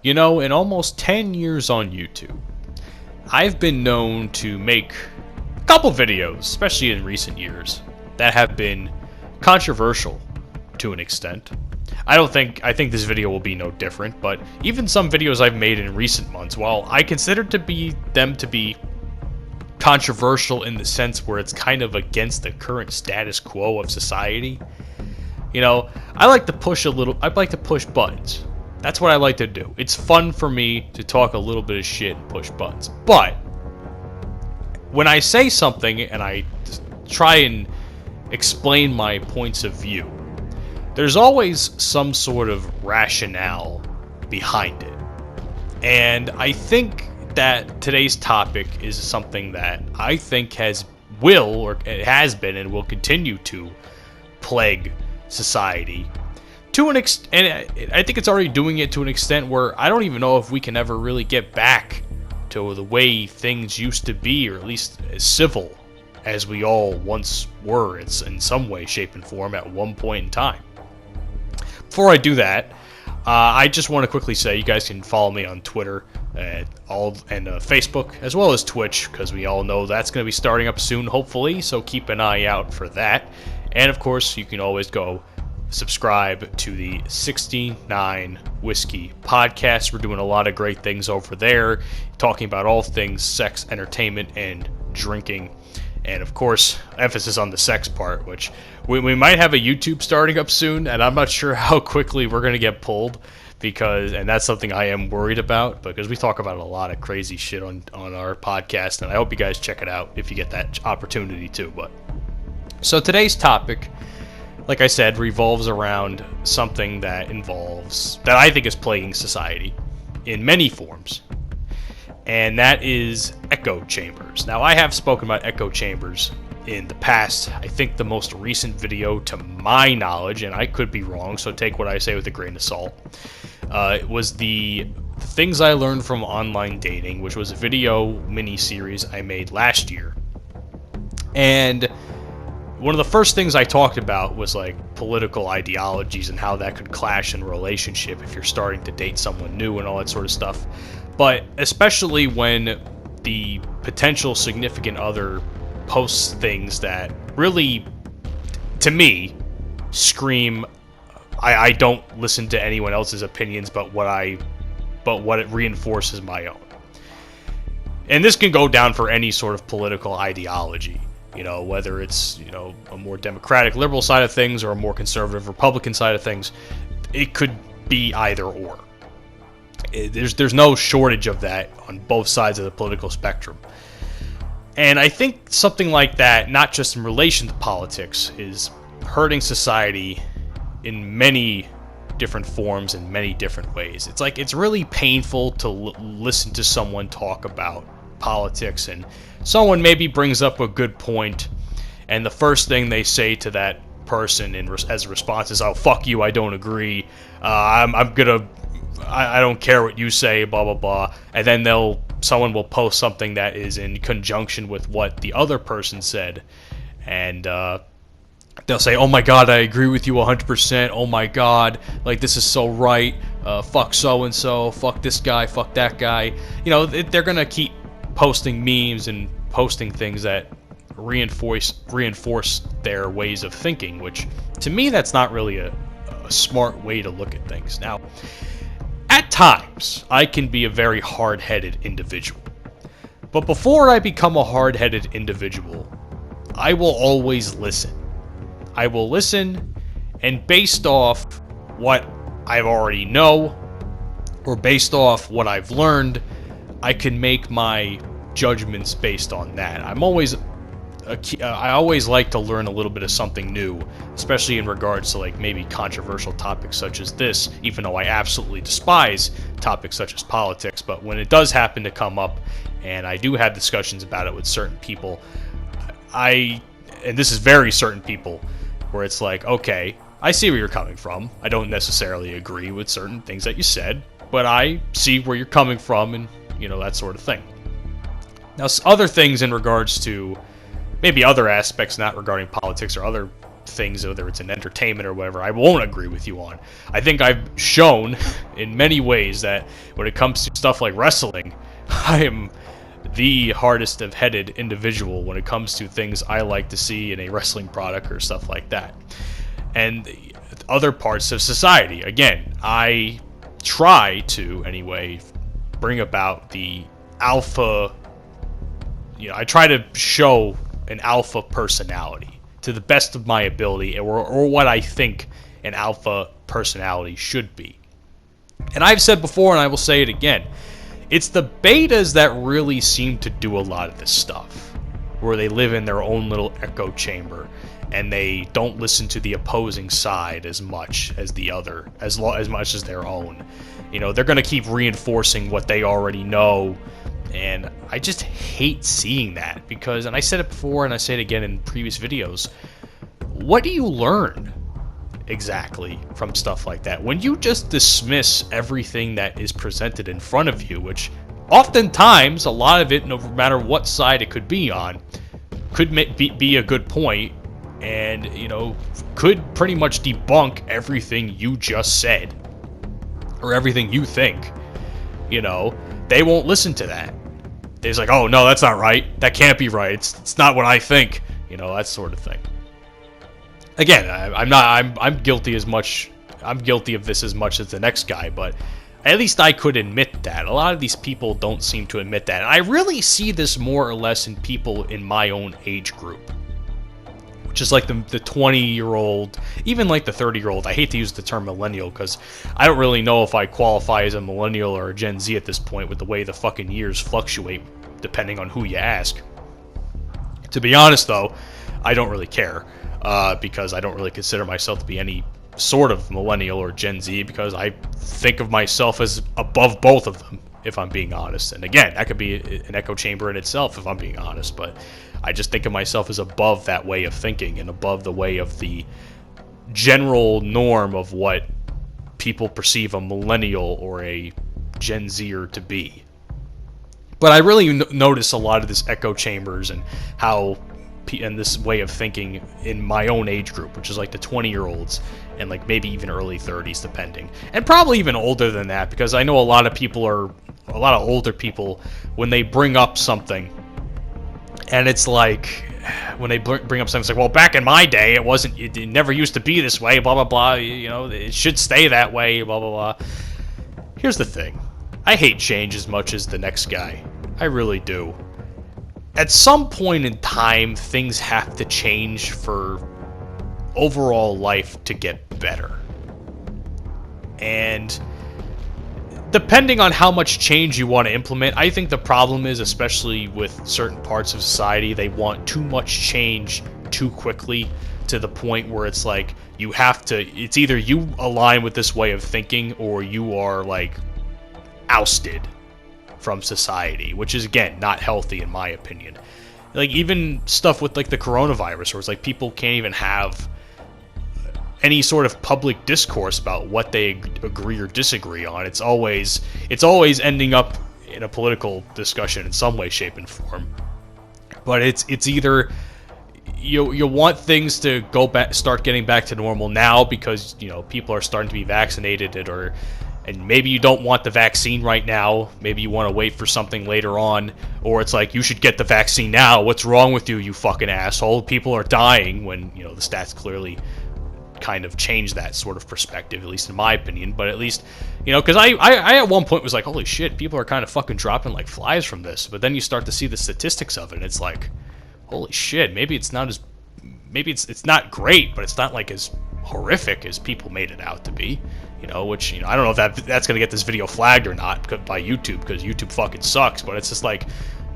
You know, in almost 10 years on YouTube, I've been known to make a couple videos, especially in recent years, that have been controversial to an extent. I think this video will be no different, but even some videos I've made in recent months, while I consider them to be controversial in the sense where it's kind of against the current status quo of society, you know, I like to push buttons. That's what I like to do. It's fun for me to talk a little bit of shit and push buttons. But when I say something and I try and explain my points of view, there's always some sort of rationale behind it. And I think that today's topic is something that I think has been and will continue to plague society to an extent, and I think it's already doing it to an extent where I don't even know if we can ever really get back to the way things used to be, or at least as civil as we all once were in some way, shape, and form at one point in time. Before I do that, I just want to quickly say you guys can follow me on Twitter and Facebook, as well as Twitch, because we all know that's going to be starting up soon, hopefully, so keep an eye out for that. And of course, you can always go subscribe to the 69 Whiskey podcast. We're doing a lot of great things over there, talking about all things sex, entertainment, and drinking. And of course, emphasis on the sex part, which we might have a YouTube starting up soon, and I'm not sure how quickly we're going to get pulled, and that's something I am worried about, because we talk about a lot of crazy shit on our podcast, and I hope you guys check it out if you get that opportunity too. So today's topic, like I said, revolves around something that I think is plaguing society in many forms, and that is echo chambers. Now, I have spoken about echo chambers in the past. I think the most recent video, to my knowledge, and I could be wrong, so take what I say with a grain of salt, it was the things I learned from online dating, which was a video mini-series I made last year. And one of the first things I talked about was like political ideologies and how that could clash in a relationship if you're starting to date someone new and all that sort of stuff. But especially when the potential significant other posts things that really, to me, scream, I don't listen to anyone else's opinions but what it reinforces my own. And this can go down for any sort of political ideology. You know, whether it's, you know, a more democratic liberal side of things or a more conservative Republican side of things, it could be either or. There's no shortage of that on both sides of the political spectrum. And I think something like that, not just in relation to politics, is hurting society in many different forms in many different ways. It's like, it's really painful to listen to someone talk about politics, and someone maybe brings up a good point, and the first thing they say to that person as a response is, "Oh, fuck you, I don't agree. I don't care what you say, blah blah blah." And then someone will post something that is in conjunction with what the other person said, and they'll say, "Oh my god, I agree with you 100%. Oh my god, like, this is so right. Fuck so and so. Fuck this guy. Fuck that guy." You know, they're gonna keep posting memes and posting things that reinforce their ways of thinking, which to me, that's not really a smart way to look at things. Now, at times I can be a very hard-headed individual, but before I become a hard-headed individual, I will always listen. I will listen, and based off what I already know, or based off what I've learned, I can make my judgments based on that. I always like to learn a little bit of something new, especially in regards to, like, maybe controversial topics such as this, even though I absolutely despise topics such as politics. But when it does happen to come up, and I do have discussions about it with certain people, and this is very certain people, where it's like, okay, I see where you're coming from. I don't necessarily agree with certain things that you said, but I see where you're coming from, and, you know, that sort of thing. Now, other things in regards to maybe other aspects not regarding politics or other things, whether it's in entertainment or whatever, I won't agree with you on. I think I've shown in many ways that when it comes to stuff like wrestling, I am the hardest of headed individual when it comes to things I like to see in a wrestling product or stuff like that. And other parts of society, again, I try to, anyway, bring about the alpha, I try to show an alpha personality to the best of my ability, or what I think an alpha personality should be. And I've said before, and I will say it again, it's the betas that really seem to do a lot of this stuff, where they live in their own little echo chamber, and they don't listen to the opposing side as much as the other, as much as their own. They're going to keep reinforcing what they already know, and I just hate seeing that, because, and I said it before and I say it again in previous videos, what do you learn exactly from stuff like that? When you just dismiss everything that is presented in front of you, which oftentimes, a lot of it, no matter what side it could be on, could be a good point, and, could pretty much debunk everything you just said, or everything you think, they won't listen to that. They're just like, oh, no, that's not right. That can't be right. It's not what I think. That sort of thing. Again, I'm guilty of this as much as the next guy, but at least I could admit that. A lot of these people don't seem to admit that. And I really see this more or less in people in my own age group, which is like the 20-year-old, even like the 30-year-old. I hate to use the term millennial, because I don't really know if I qualify as a millennial or a Gen Z at this point, with the way the fucking years fluctuate depending on who you ask. To be honest, though, I don't really care, because I don't really consider myself to be any sort of millennial or Gen Z, because I think of myself as above both of them, if I'm being honest. And again, that could be an echo chamber in itself, if I'm being honest, but I just think of myself as above that way of thinking, and above the way of the general norm of what people perceive a millennial or a Gen Zer to be. But I really notice a lot of this echo chambers and how, and this way of thinking in my own age group, which is like the 20-year-olds and like maybe even early 30s, depending, and probably even older than that, because I know a lot of older people, when they bring up something, and it's like, when they bring up something, it's like, well, back in my day, it never used to be this way, blah, blah, blah, it should stay that way, blah, blah, blah. Here's the thing. I hate change as much as the next guy. I really do. At some point in time, things have to change for overall life to get better. And depending on how much change you want to implement, I think the problem is, especially with certain parts of society, they want too much change too quickly, to the point where it's like, it's either you align with this way of thinking, or you are like ousted from society, which is, again, not healthy in my opinion. Like, even stuff with like the coronavirus, where it's like people can't even have any sort of public discourse about what they agree or disagree on. It's always ending up in a political discussion in some way, shape, and form. But it's either you want things to start getting back to normal now, because people are starting to be vaccinated, and maybe you don't want the vaccine right now. Maybe you want to wait for something later on. Or it's like, you should get the vaccine now. What's wrong with you, you fucking asshole? People are dying, when, the stats clearly kind of change that sort of perspective, at least in my opinion. But at least, because I at one point was like, holy shit, people are kind of fucking dropping like flies from this. But then you start to see the statistics of it, and it's like, holy shit, maybe it's not not great, but it's not like as horrific as people made it out to be. Which, I don't know if that's going to get this video flagged or not by YouTube, because YouTube fucking sucks, but it's just like,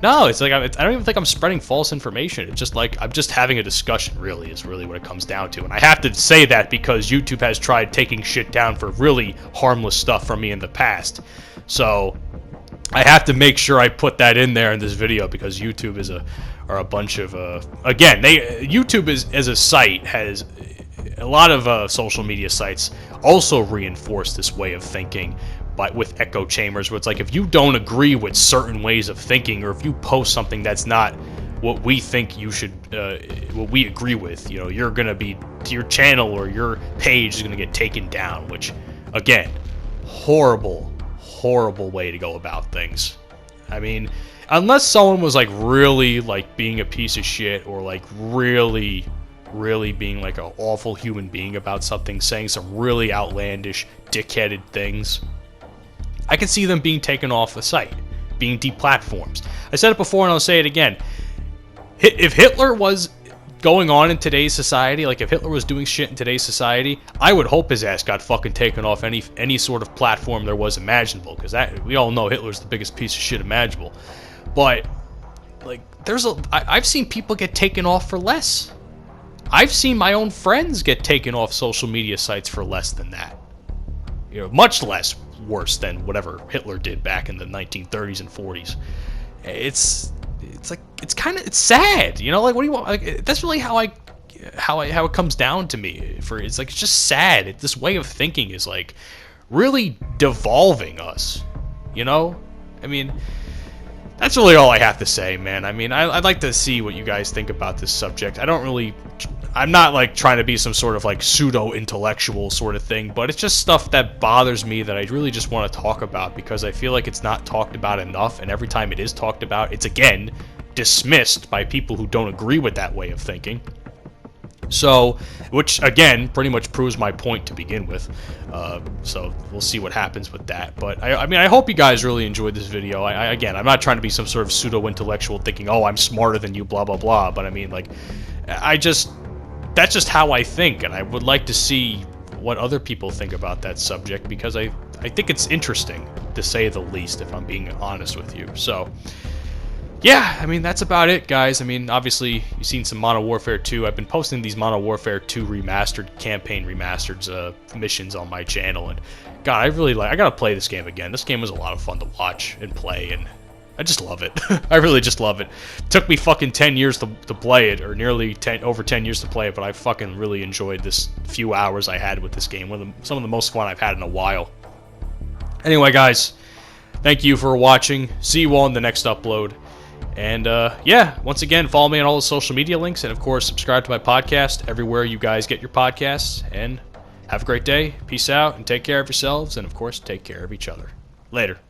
no, it's like, I don't even think I'm spreading false information. It's just like, I'm just having a discussion, really, is really what it comes down to. And I have to say that because YouTube has tried taking shit down for really harmless stuff from me in the past. So, I have to make sure I put that in there in this video, because YouTube are a bunch of, again, YouTube as a site has, a lot of social media sites also reinforce this way of thinking, but with echo chambers, where it's like, if you don't agree with certain ways of thinking, or if you post something that's not what we think you should, what we agree with. You know, you're gonna be, your channel or your page is gonna get taken down, which, again, horrible, horrible way to go about things. I mean, unless someone was like really like being a piece of shit, or like really being like an awful human being about something, saying some really outlandish, dickheaded things, I can see them being taken off the site, being deplatformed. I said it before and I'll say it again. If Hitler was going on in today's society, like if Hitler was doing shit in today's society, I would hope his ass got fucking taken off any sort of platform there was imaginable, because that, we all know Hitler's the biggest piece of shit imaginable. But like, I've seen people get taken off for less. I've seen my own friends get taken off social media sites for less than that. You know, much less worse than whatever Hitler did back in the 1930s and 40s. It's sad, you know. Like, what do you want? Like, that's really how it comes down to me. It's like, it's just sad. This way of thinking is like really devolving us, you know. I mean, that's really all I have to say, man. I mean, I'd like to see what you guys think about this subject. I'm not like trying to be some sort of like pseudo-intellectual sort of thing, but it's just stuff that bothers me that I really just want to talk about, because I feel like it's not talked about enough, and every time it is talked about, it's again dismissed by people who don't agree with that way of thinking. So, which again pretty much proves my point to begin with. So we'll see what happens with that. But I mean, I hope you guys really enjoyed this video. Again, I'm not trying to be some sort of pseudo-intellectual thinking, oh, I'm smarter than you, blah blah blah. But I mean, like, that's just how I think, and I would like to see what other people think about that subject, because I think it's interesting, to say the least, if I'm being honest with you. So, yeah, I mean, that's about it, guys. I mean, obviously, you've seen some Modern Warfare 2. I've been posting these Modern Warfare 2 remastered, campaign remastered missions on my channel, and God, I gotta play this game again. This game was a lot of fun to watch and play, and I just love it. I really just love it. It took me fucking 10 years to play it, or nearly over 10 years to play it, but I fucking really enjoyed this few hours I had with this game. Some of the most fun I've had in a while. Anyway, guys, thank you for watching. See you all in the next upload. And, yeah, once again, follow me on all the social media links, and, of course, subscribe to my podcast everywhere you guys get your podcasts. And have a great day. Peace out, and take care of yourselves, and, of course, take care of each other. Later.